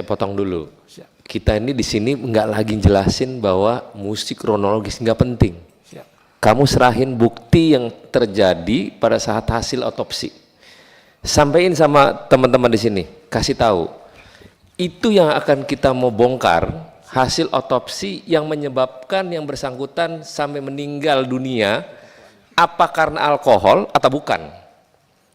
Saya potong dulu. Kita ini di sini nggak lagi jelasin bahwa musik kronologis nggak penting. Kamu serahin bukti yang terjadi pada saat hasil otopsi. Sampaikan sama teman-teman di sini, kasih tahu. Itu yang akan kita mau bongkar, hasil otopsi yang menyebabkan yang bersangkutan sampai meninggal dunia, apa karena alkohol atau bukan?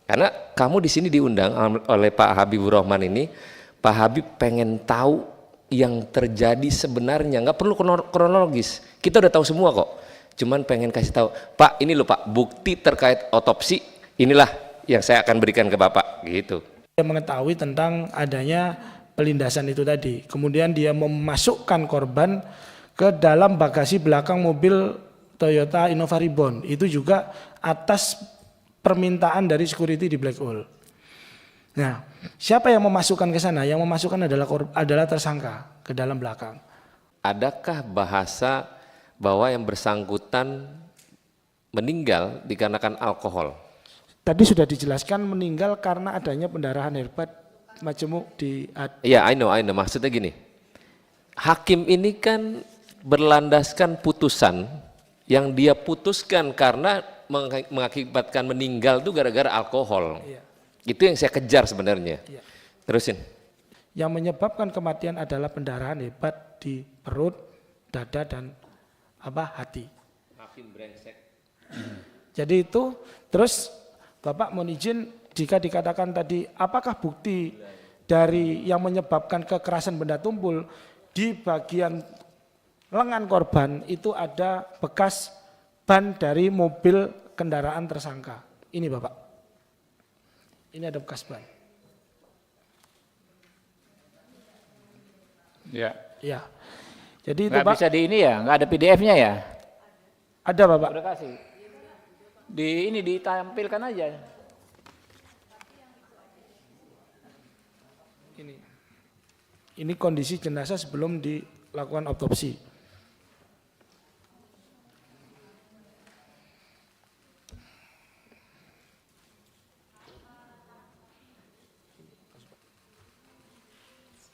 Karena kamu di sini diundang oleh Pak Habibur Rahman ini, Pak Habib pengen tahu yang terjadi sebenarnya, nggak perlu kronologis. Kita udah tahu semua kok. Cuman pengen kasih tahu, Pak, ini loh Pak, bukti terkait otopsi, inilah yang saya akan berikan ke Bapak, gitu. Dia mengetahui tentang adanya pelindasan itu tadi. Kemudian dia memasukkan korban ke dalam bagasi belakang mobil Toyota Innova Reborn. Itu juga atas permintaan dari security di Black Hole. Nah, siapa yang memasukkan ke sana? Yang memasukkan adalah tersangka ke dalam belakang. Adakah bahasa bahwa yang bersangkutan meninggal dikarenakan alkohol? Tadi sudah dijelaskan meninggal karena adanya pendarahan hebat majemuk di. Iya, I know. Maksudnya gini, hakim ini kan berlandaskan putusan yang dia putuskan karena mengakibatkan meninggal itu gara-gara alkohol. Iya. Itu yang saya kejar sebenarnya. Iya. Terusin. Yang menyebabkan kematian adalah pendarahan hebat di perut, dada, dan hati. Hakim brengsek. Jadi itu, terus Bapak mohon izin, jika dikatakan tadi apakah bukti dari yang menyebabkan kekerasan benda tumpul di bagian lengan korban itu ada bekas ban dari mobil kendaraan tersangka. Ini Bapak, ini ada bekas ban. Ya. Ya. Jadi itu Nggak Pak. bisa di ini ya, nggak ada PDF-nya ya? Ada Bapak. Udah kasih. Di ini ditampilkan aja. Ini kondisi jenazah sebelum dilakukan otopsi.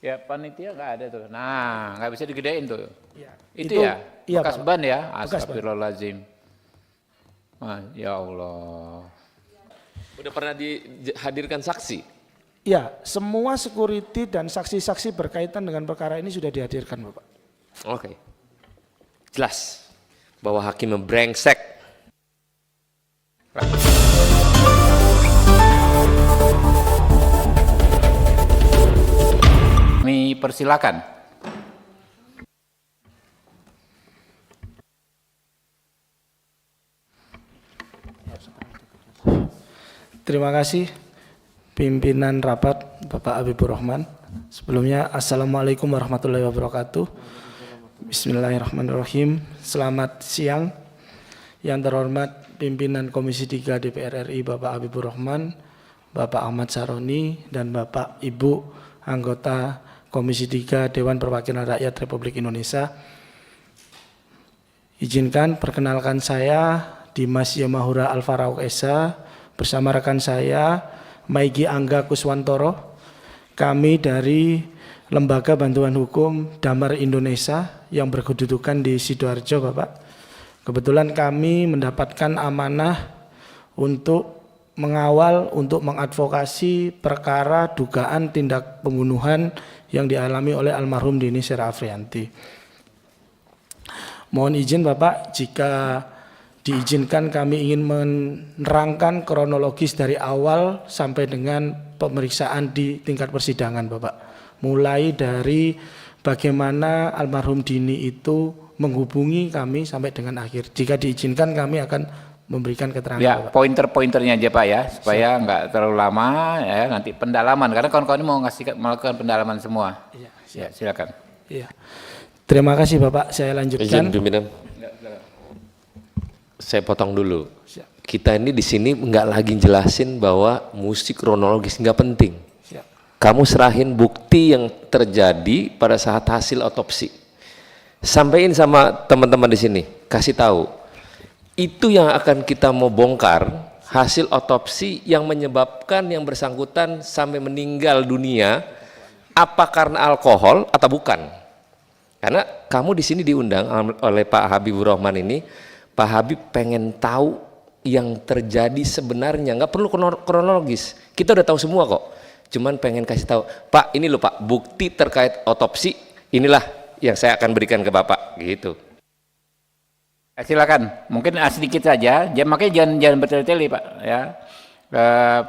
Ya panitia nggak ada tuh. Nah, nggak bisa digedein tuh. Ya, Itu ya, iya, bekas Pak. ban ya. Bekas ban. Astagfirullahaladzim. Ya Allah. Udah pernah dihadirkan saksi? Ya, semua security dan saksi-saksi berkaitan dengan perkara ini sudah dihadirkan Bapak. Oke. Jelas bahwa hakim brengsek. Kami persilakan. Terima kasih pimpinan rapat Bapak Habibur Rahman. Sebelumnya Assalamualaikum warahmatullahi wabarakatuh. Bismillahirrahmanirrahim. Selamat siang. Yang terhormat pimpinan Komisi 3 DPR RI Bapak Habibur Rahman, Bapak Ahmad Saroni, dan Bapak Ibu anggota Komisi 3 Dewan Perwakilan Rakyat Republik Indonesia. Izinkan perkenalkan saya Dimas Yamahura Alfarauq Esa bersama rekan saya Maigi Angga Kuswantoro. Kami dari Lembaga Bantuan Hukum Damar Indonesia yang berkedudukan di Sidoarjo, Bapak. Kebetulan kami mendapatkan amanah untuk mengawal, untuk mengadvokasi perkara dugaan tindak pembunuhan yang dialami oleh almarhum Dini Sera Afrianti. Mohon izin Bapak, jika diizinkan kami ingin menerangkan kronologis dari awal sampai dengan pemeriksaan di tingkat persidangan Bapak. Mulai dari bagaimana almarhum Dini itu menghubungi kami sampai dengan akhir. Jika diizinkan kami akan memberikan keterangan. Ya, pointer-pointernya aja Pak ya, supaya nggak terlalu lama ya, nanti pendalaman, karena kawan-kawan ini mau melakukan pendalaman semua. Iya, ya, silakan. Iya. Terima kasih Bapak, saya lanjutkan. Izin pimpinan. Saya potong dulu. Kita ini di sini nggak lagi jelasin bahwa musik kronologis nggak penting. Kamu serahin bukti yang terjadi pada saat hasil otopsi. Sampaikan sama teman-teman di sini, kasih tahu. Itu yang akan kita mau bongkar, hasil otopsi yang menyebabkan yang bersangkutan sampai meninggal dunia, apa karena alkohol atau bukan? Karena kamu di sini diundang oleh Pak Habibur Rahman ini, Pak Habib pengen tahu yang terjadi sebenarnya, nggak perlu kronologis. Kita udah tahu semua kok. Cuman pengen kasih tahu, Pak, ini loh Pak, bukti terkait otopsi, inilah yang saya akan berikan ke Bapak, gitu. Silakan, mungkin sedikit saja, makanya jangan bertele-tele Pak ya.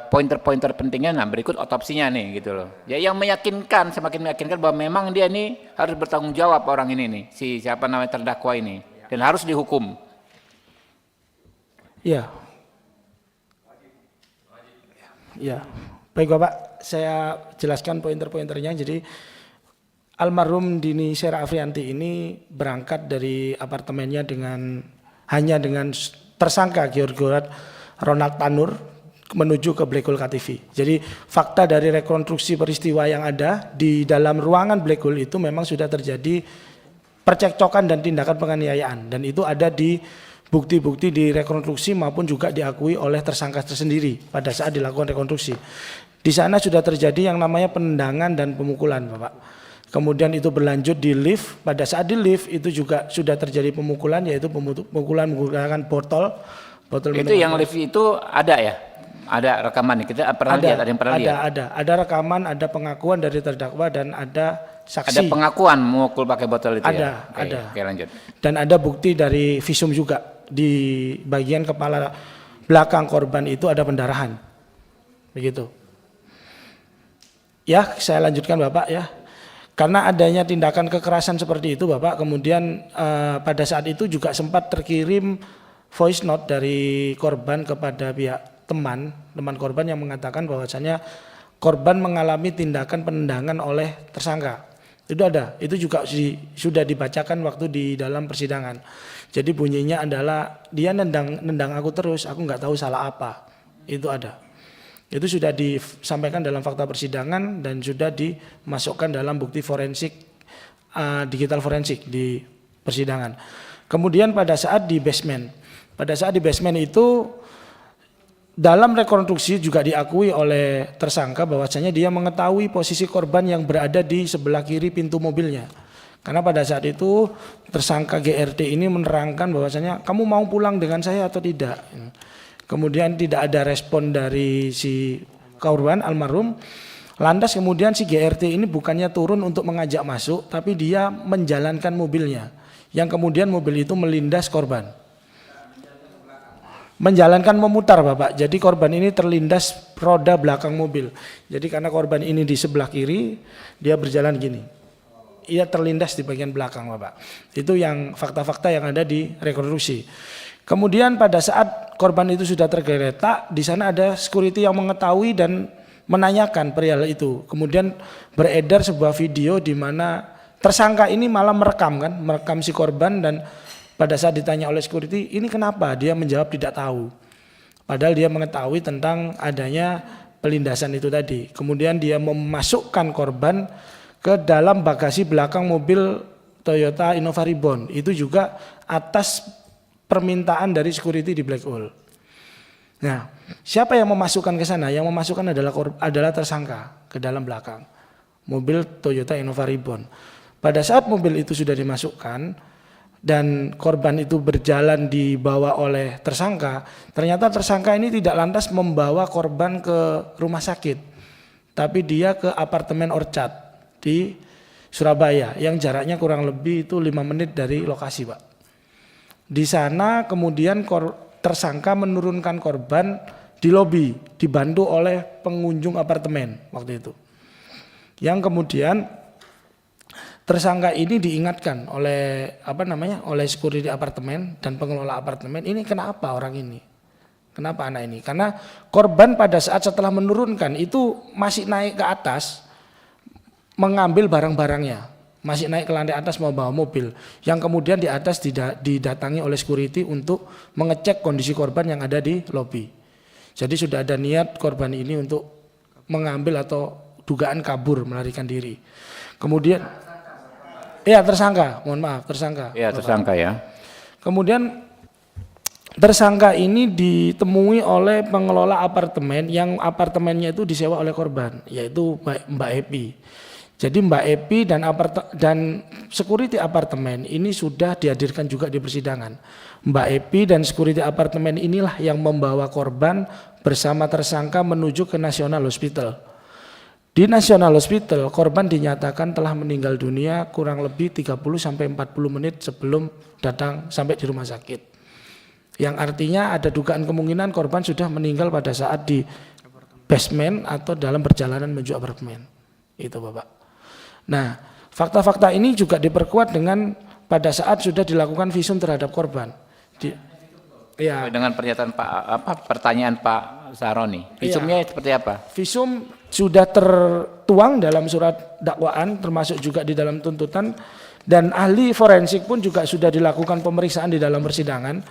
Pointer-pointer pentingnya, nah berikut otopsinya nih gitu loh. Ya yang meyakinkan, semakin meyakinkan bahwa memang dia ini harus bertanggung jawab orang ini nih, si siapa namanya terdakwa ini, dan harus dihukum. Ya. Ya. Baik Bapak, saya jelaskan pointer-pointernya. Jadi almarhum Dini Sera Afrianti ini berangkat dari apartemennya hanya dengan tersangka George Ronald Tanur menuju ke Black Hole KTV. Jadi fakta dari rekonstruksi peristiwa yang ada di dalam ruangan Black Hole itu memang sudah terjadi percekcokan dan tindakan penganiayaan, dan itu ada di bukti-bukti di rekonstruksi maupun juga diakui oleh tersangka tersendiri pada saat dilakukan rekonstruksi. Di sana sudah terjadi yang namanya penendangan dan pemukulan, Bapak. Kemudian itu berlanjut di lift. Pada saat di lift itu juga sudah terjadi pemukulan, yaitu pemukulan menggunakan botol itu yang lift itu ada ya? Ada rekaman, kita pernah lihat, ada yang pernah lihat? Ada rekaman, ada pengakuan dari terdakwa dan ada saksi. Ada pengakuan memukul pakai botol itu ada, ya? Ada. Oke, lanjut. Dan ada bukti dari visum juga, di bagian kepala belakang korban itu ada pendarahan. Begitu. Ya, saya lanjutkan Bapak ya. Karena adanya tindakan kekerasan seperti itu Bapak, kemudian pada saat itu juga sempat terkirim voice note dari korban kepada pihak teman korban yang mengatakan bahwasanya korban mengalami tindakan penendangan oleh tersangka. Itu ada, itu juga sudah dibacakan waktu di dalam persidangan. Jadi bunyinya adalah dia nendang aku terus, aku nggak tahu salah apa. Itu ada. Itu sudah disampaikan dalam fakta persidangan dan sudah dimasukkan dalam bukti forensik, digital forensik di persidangan. Kemudian pada saat di basement itu dalam rekonstruksi juga diakui oleh tersangka bahwasanya dia mengetahui posisi korban yang berada di sebelah kiri pintu mobilnya. Karena pada saat itu tersangka GRT ini menerangkan bahwasanya kamu mau pulang dengan saya atau tidak. Kemudian tidak ada respon dari si korban almarhum. Lantas kemudian si GRT ini bukannya turun untuk mengajak masuk, tapi dia menjalankan mobilnya. Yang kemudian mobil itu melindas korban. Menjalankan memutar Bapak, jadi korban ini terlindas roda belakang mobil. Jadi karena korban ini di sebelah kiri, dia berjalan gini. Ia terlindas di bagian belakang Bapak. Itu yang fakta-fakta yang ada di rekonstruksi. Kemudian pada saat korban itu sudah tergeletak, di sana ada security yang mengetahui dan menanyakan perihal itu. Kemudian beredar sebuah video di mana tersangka ini malah merekam si korban, dan pada saat ditanya oleh security, ini kenapa? Dia menjawab tidak tahu. Padahal dia mengetahui tentang adanya pelindasan itu tadi. Kemudian dia memasukkan korban ke dalam bagasi belakang mobil Toyota Innova Reborn. Itu juga atas permintaan dari security di Black Hole. Nah, siapa yang memasukkan ke sana? Yang memasukkan adalah tersangka ke dalam belakang mobil Toyota Innova Reborn. Pada saat mobil itu sudah dimasukkan dan korban itu berjalan dibawa oleh tersangka, ternyata tersangka ini tidak lantas membawa korban ke rumah sakit, tapi dia ke apartemen Orchard di Surabaya yang jaraknya kurang lebih itu 5 menit dari lokasi Pak. Di sana kemudian tersangka menurunkan korban di lobi, dibantu oleh pengunjung apartemen waktu itu. Yang kemudian tersangka ini diingatkan oleh oleh security apartemen dan pengelola apartemen, ini kenapa orang ini? Kenapa anak ini? Karena korban pada saat setelah menurunkan itu masih naik ke atas mengambil barang-barangnya. Masih naik ke lantai atas mau bawa mobil, yang kemudian di atas didatangi oleh security untuk mengecek kondisi korban yang ada di lobi. Jadi sudah ada niat korban ini untuk mengambil atau dugaan kabur, melarikan diri. Kemudian tersangka. Iya, tersangka ya. Kemudian tersangka ini ditemui oleh pengelola apartemen yang apartemennya itu disewa oleh korban, yaitu Mbak Happy. Jadi Mbak Epi dan security apartemen ini sudah dihadirkan juga di persidangan. Mbak Epi dan security apartemen inilah yang membawa korban bersama tersangka menuju ke National Hospital. Di National Hospital, korban dinyatakan telah meninggal dunia kurang lebih 30-40 menit sebelum datang sampai di rumah sakit. Yang artinya ada dugaan kemungkinan korban sudah meninggal pada saat di basement atau dalam perjalanan menuju apartemen. Itu Bapak. Nah, fakta-fakta ini juga diperkuat dengan pada saat sudah dilakukan visum terhadap korban. Ya. Dengan pernyataan pertanyaan Pak Saroni, visumnya seperti apa? Visum sudah tertuang dalam surat dakwaan, termasuk juga di dalam tuntutan, dan ahli forensik pun juga sudah dilakukan pemeriksaan di dalam persidangan.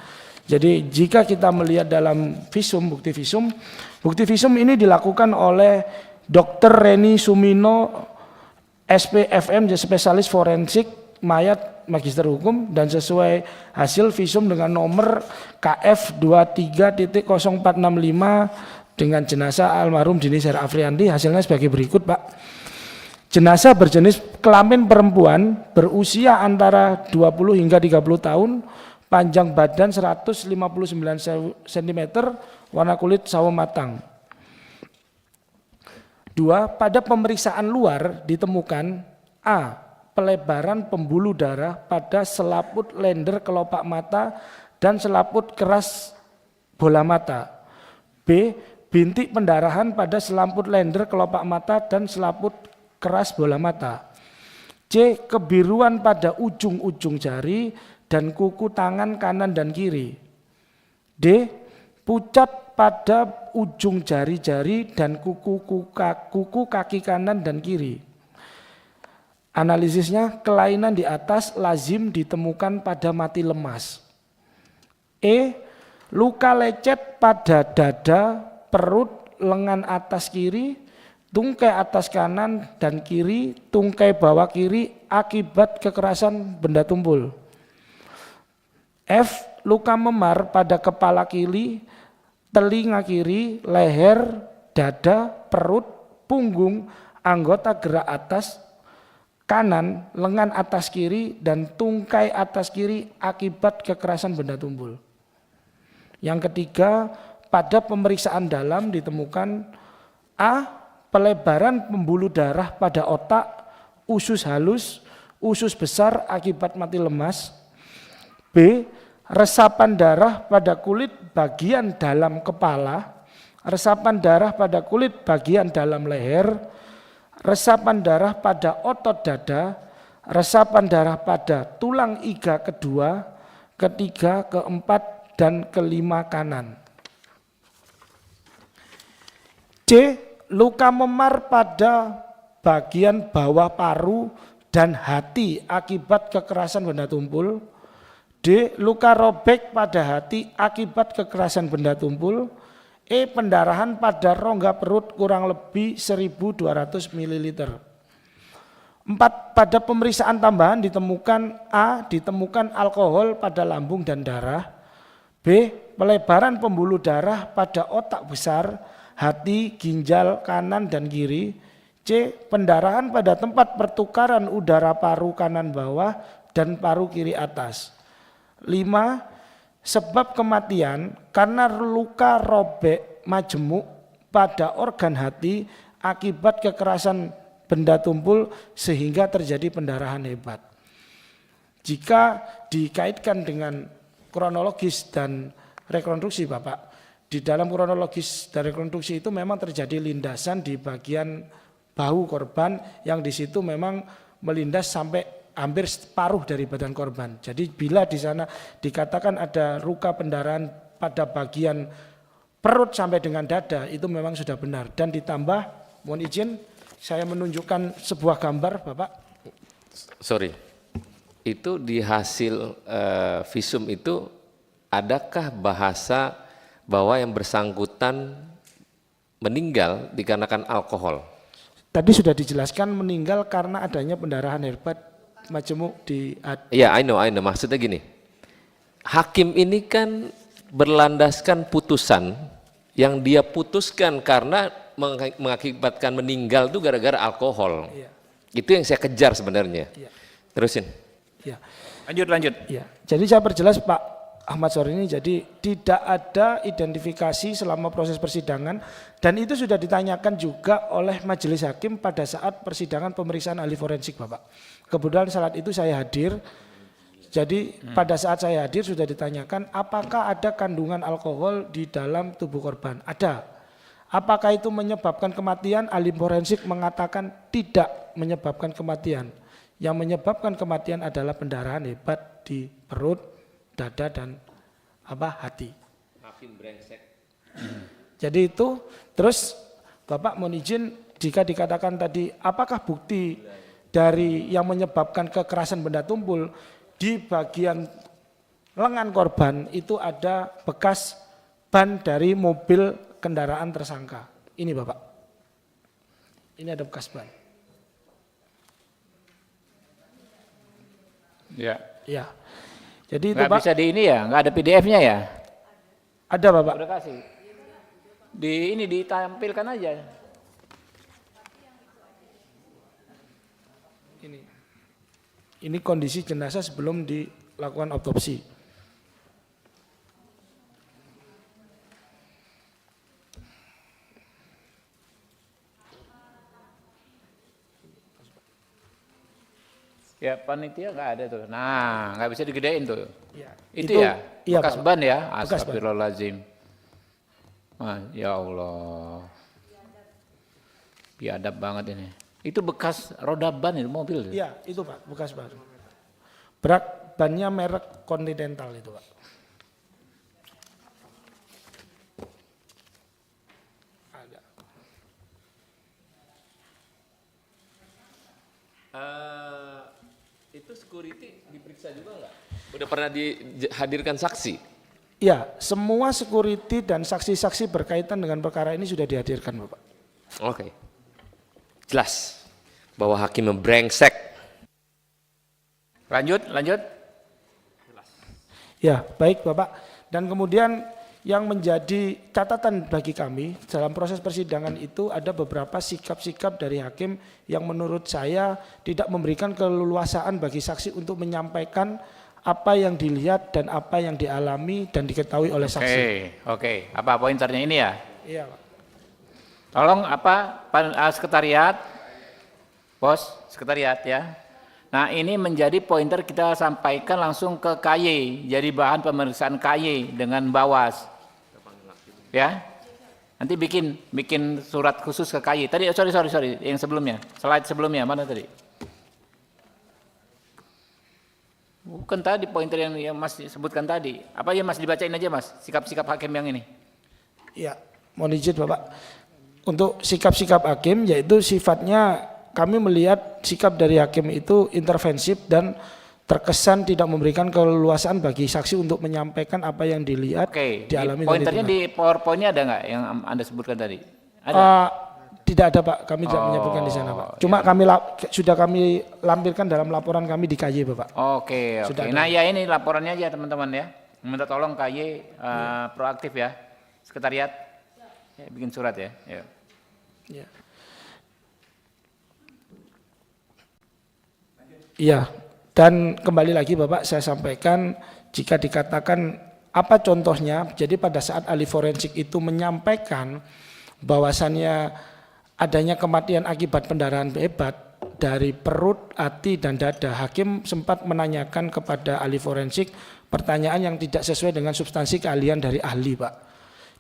Jadi jika kita melihat dalam visum, bukti visum ini dilakukan oleh Dr. Reni Sumino, SPFM, spesialis forensik mayat magister hukum, dan sesuai hasil visum dengan nomor KF 23.0465 dengan jenazah almarhum Dini Sher Afrianti, hasilnya sebagai berikut Pak. Jenazah berjenis kelamin perempuan berusia antara 20 hingga 30 tahun, panjang badan 159 cm, warna kulit sawo matang. 2. Pada pemeriksaan luar ditemukan A. Pelebaran pembuluh darah pada selaput lender kelopak mata dan selaput keras bola mata. B. Bintik pendarahan pada selaput lender kelopak mata dan selaput keras bola mata. C. Kebiruan pada ujung-ujung jari dan kuku tangan kanan dan kiri. D. Pucat pada ujung jari-jari dan kuku kaki kanan dan kiri. Analisisnya, kelainan di atas lazim ditemukan pada mati lemas. E. Luka lecet pada dada, perut, lengan atas kiri, tungkai atas kanan dan kiri, tungkai bawah kiri akibat kekerasan benda tumpul. F. Luka memar pada kepala kiri, telinga kiri, leher, dada, perut, punggung, anggota gerak atas kanan, lengan atas kiri, dan tungkai atas kiri akibat kekerasan benda tumpul. Yang ketiga, pada pemeriksaan dalam ditemukan A. Pelebaran pembuluh darah pada otak, usus halus, usus besar akibat mati lemas. B. Resapan darah pada kulit bagian dalam kepala, resapan darah pada kulit bagian dalam leher, resapan darah pada otot dada, resapan darah pada tulang iga kedua, ketiga, keempat, dan kelima kanan. C. Luka memar pada bagian bawah paru dan hati akibat kekerasan benda tumpul. D. Luka robek pada hati akibat kekerasan benda tumpul. E. Pendarahan pada rongga perut kurang lebih 1.200 ml. 4. Pada pemeriksaan tambahan ditemukan A. Ditemukan alkohol pada lambung dan darah. B. Pelebaran pembuluh darah pada otak besar, hati, ginjal kanan dan kiri. C. Pendarahan pada tempat pertukaran udara paru kanan bawah dan paru kiri atas. 5. Sebab kematian karena luka robek majemuk pada organ hati akibat kekerasan benda tumpul sehingga terjadi pendarahan hebat. Jika dikaitkan dengan kronologis dan rekonstruksi Bapak, di dalam kronologis dan rekonstruksi itu memang terjadi lindasan di bagian bahu korban yang di situ memang melindas sampai hampir separuh dari badan korban. Jadi bila di sana dikatakan ada luka pendarahan pada bagian perut sampai dengan dada, itu memang sudah benar. Dan ditambah, mohon izin saya menunjukkan sebuah gambar Bapak. Sorry, itu di hasil visum itu adakah bahasa bahwa yang bersangkutan meninggal dikarenakan alkohol? Tadi sudah dijelaskan meninggal karena adanya pendarahan hebat majemuk di. Ya, I know. Maksudnya gini, hakim ini kan berlandaskan putusan yang dia putuskan karena mengakibatkan meninggal itu gara-gara alkohol. Iya. Itu yang saya kejar sebenarnya. Ya. Terusin. Ya. Lanjut. Ya. Jadi saya perjelas Pak Ahmad Sori ini, jadi tidak ada identifikasi selama proses persidangan dan itu sudah ditanyakan juga oleh majelis hakim pada saat persidangan pemeriksaan ahli forensik Bapak. Kebetulan saat itu saya hadir. Jadi pada saat saya hadir sudah ditanyakan apakah ada kandungan alkohol di dalam tubuh korban. Ada. Apakah itu menyebabkan kematian? Ahli forensik mengatakan tidak menyebabkan kematian. Yang menyebabkan kematian adalah pendarahan hebat di perut, dada dan hati. Makin brengsek. Jadi itu terus Bapak mohon izin jika dikatakan tadi apakah bukti dari yang menyebabkan kekerasan benda tumpul di bagian lengan korban itu ada bekas ban dari mobil kendaraan tersangka. Ini Bapak. Ini ada bekas ban. Ya. Ya. Jadi itu Nggak Pak. bisa di ini ya, nggak ada PDF-nya ya? Ada Bapak. Udah kasih. Di ini ditampilkan aja. Ini kondisi jenazah sebelum dilakukan otopsi. Ya panitia nggak ada tuh. Nah, nggak bisa digedein tuh. Ya, Itu ya, iya, bekas Pak. ban ya. Bekas ban. Astagfirullahaladzim. Ya Allah. Biadab banget ini. Itu bekas roda ban itu mobil. Iya, itu Pak, bekas ban. Berat bannya merek Continental itu Pak. Ada. Itu security diperiksa juga nggak? Udah pernah dihadirkan saksi? Ya, semua security dan saksi-saksi berkaitan dengan perkara ini sudah dihadirkan Bapak. Oke. Jelas bahwa hakim membrengsek. Lanjut. Ya, baik Bapak. Dan kemudian yang menjadi catatan bagi kami dalam proses persidangan itu ada beberapa sikap-sikap dari hakim yang menurut saya tidak memberikan keleluasaan bagi saksi untuk menyampaikan apa yang dilihat dan apa yang dialami dan diketahui oleh saksi. Oke. Apa pointernya ini ya? Iya, Pak. Tolong sekretariat, bos, sekretariat ya. Nah ini menjadi pointer kita sampaikan langsung ke KY, jadi bahan pemeriksaan KY dengan Bawas. Ya, nanti bikin surat khusus ke KY. Tadi sorry, yang sebelumnya, slide sebelumnya mana tadi? Bukan tadi pointer yang Mas sebutkan tadi. Apa ya Mas dibacain aja Mas, sikap-sikap hakim yang ini. Iya, mohon izin Bapak. Untuk sikap-sikap hakim yaitu sifatnya kami melihat sikap dari hakim itu intervensif dan terkesan tidak memberikan keleluasaan bagi saksi untuk menyampaikan apa yang dilihat, dialami. Pointernya di PowerPoint-nya ada nggak yang Anda sebutkan tadi? Ada? Tidak ada Pak, kami tidak menyebutkan di sana Pak. Cuma sudah kami lampirkan dalam laporan kami di KY Bapak. Oke. Nah ya ini laporannya aja teman-teman ya. Minta tolong KY proaktif ya, sekretariat ya, bikin surat ya. Ya. Iya, dan kembali lagi Bapak saya sampaikan jika dikatakan apa contohnya, jadi pada saat ahli forensik itu menyampaikan bahwasannya adanya kematian akibat pendarahan hebat dari perut, hati dan dada, hakim sempat menanyakan kepada ahli forensik pertanyaan yang tidak sesuai dengan substansi keahlian dari ahli Pak.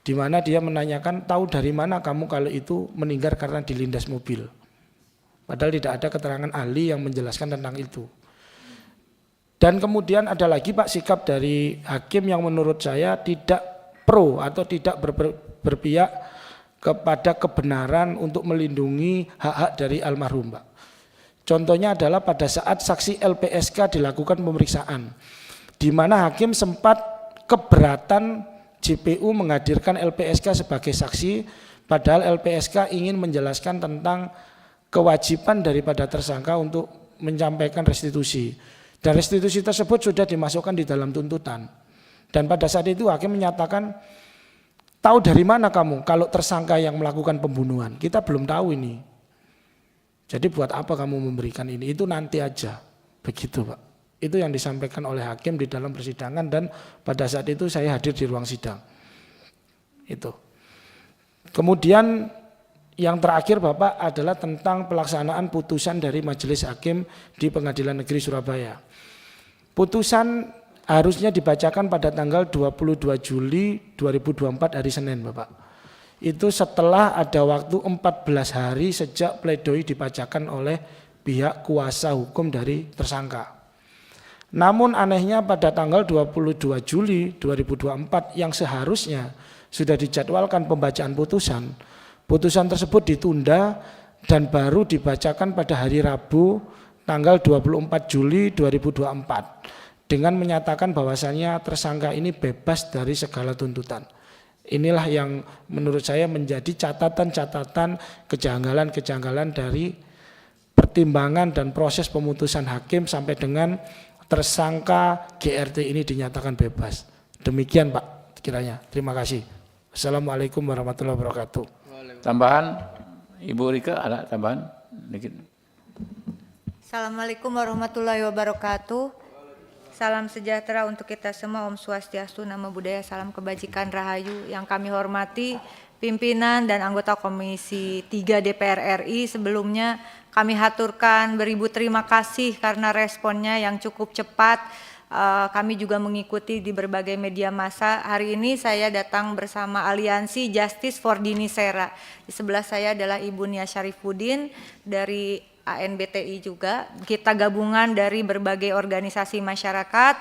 Di mana dia menanyakan tahu dari mana kamu kalau itu meninggal karena dilindas mobil. Padahal tidak ada keterangan ahli yang menjelaskan tentang itu. Dan kemudian ada lagi Pak sikap dari hakim yang menurut saya tidak pro atau tidak berpihak kepada kebenaran untuk melindungi hak-hak dari almarhum Pak. Contohnya adalah pada saat saksi LPSK dilakukan pemeriksaan, di mana hakim sempat keberatan JPU menghadirkan LPSK sebagai saksi, padahal LPSK ingin menjelaskan tentang kewajiban daripada tersangka untuk menyampaikan restitusi. Dan restitusi tersebut sudah dimasukkan di dalam tuntutan. Dan pada saat itu hakim menyatakan, tahu dari mana kamu kalau tersangka yang melakukan pembunuhan? Kita belum tahu ini. Jadi buat apa kamu memberikan ini? Itu nanti aja. Begitu Pak. Itu yang disampaikan oleh hakim di dalam persidangan dan pada saat itu saya hadir di ruang sidang. Itu. Kemudian yang terakhir Bapak adalah tentang pelaksanaan putusan dari Majelis Hakim di Pengadilan Negeri Surabaya. Putusan harusnya dibacakan pada tanggal 22 Juli 2024 hari Senin Bapak. Itu setelah ada waktu 14 hari sejak pledoi dibacakan oleh pihak kuasa hukum dari tersangka. Namun anehnya pada tanggal 22 Juli 2024 yang seharusnya sudah dijadwalkan pembacaan putusan, putusan tersebut ditunda dan baru dibacakan pada hari Rabu tanggal 24 Juli 2024 dengan menyatakan bahwasannya tersangka ini bebas dari segala tuntutan. Inilah yang menurut saya menjadi catatan-catatan kejanggalan-kejanggalan dari pertimbangan dan proses pemutusan hakim sampai dengan tersangka GRT ini dinyatakan bebas. Demikian Pak kiranya. Terima kasih. Assalamualaikum warahmatullahi wabarakatuh. Tambahan, Ibu Rika ada tambahan? Dikit. Assalamualaikum warahmatullahi wabarakatuh. Salam sejahtera untuk kita semua, Om Swastiastu, Namo Buddhaya, salam kebajikan rahayu. Yang kami hormati pimpinan dan anggota Komisi 3 DPR RI, sebelumnya kami haturkan beribu terima kasih karena responnya yang cukup cepat. Kami juga mengikuti di berbagai media massa. Hari ini saya datang bersama Aliansi Justice for Dini Sera. Di sebelah saya adalah Ibu Nia Syarifuddin dari ANBTI juga. Kita gabungan dari berbagai organisasi masyarakat,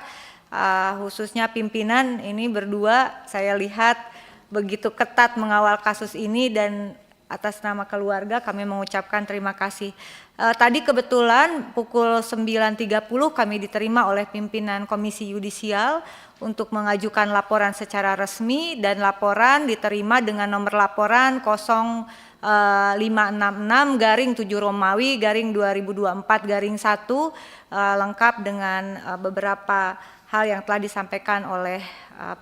khususnya pimpinan ini berdua saya lihat begitu ketat mengawal kasus ini dan atas nama keluarga kami mengucapkan terima kasih. Tadi kebetulan pukul 9.30 kami diterima oleh pimpinan Komisi Yudisial untuk mengajukan laporan secara resmi dan laporan diterima dengan nomor laporan 0566-7 Romawi 2024-1 lengkap dengan beberapa hal yang telah disampaikan oleh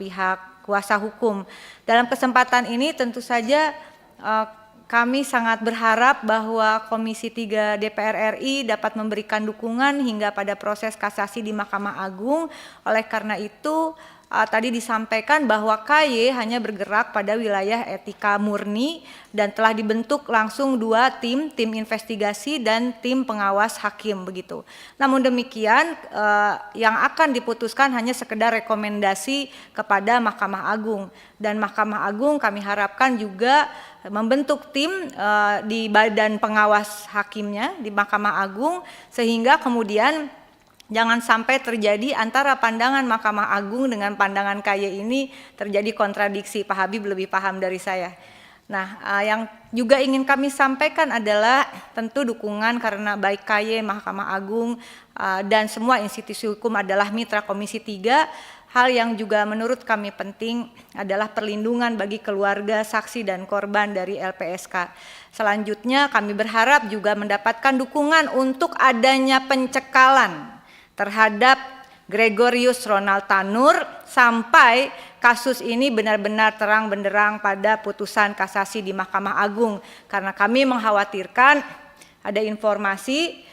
pihak kuasa hukum. Dalam kesempatan ini tentu saja kami sangat berharap bahwa Komisi 3 DPR RI dapat memberikan dukungan hingga pada proses kasasi di Mahkamah Agung. Oleh karena itu tadi disampaikan bahwa KY hanya bergerak pada wilayah etika murni dan telah dibentuk langsung dua tim investigasi dan tim pengawas hakim begitu. Namun demikian yang akan diputuskan hanya sekedar rekomendasi kepada Mahkamah Agung dan Mahkamah Agung kami harapkan juga membentuk tim di badan pengawas hakimnya di Mahkamah Agung sehingga kemudian jangan sampai terjadi antara pandangan Mahkamah Agung dengan pandangan KY ini terjadi kontradiksi. Pak Habib lebih paham dari saya. Nah, yang juga ingin kami sampaikan adalah tentu dukungan karena baik KY, Mahkamah Agung, dan semua institusi hukum adalah mitra Komisi 3. Hal yang juga menurut kami penting adalah perlindungan bagi keluarga, saksi, dan korban dari LPSK. Selanjutnya kami berharap juga mendapatkan dukungan untuk adanya pencekalan terhadap Gregorius Ronald Tanur sampai kasus ini benar-benar terang benderang pada putusan kasasi di Mahkamah Agung. Karena kami mengkhawatirkan ada informasi,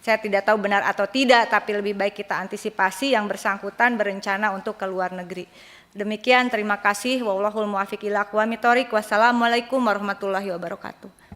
saya tidak tahu benar atau tidak, tapi lebih baik kita antisipasi yang bersangkutan berencana untuk ke luar negeri. Demikian, terima kasih. Wallahul muwaffiq ila aqwamit thoriq. Wassalamualaikum warahmatullahi wabarakatuh.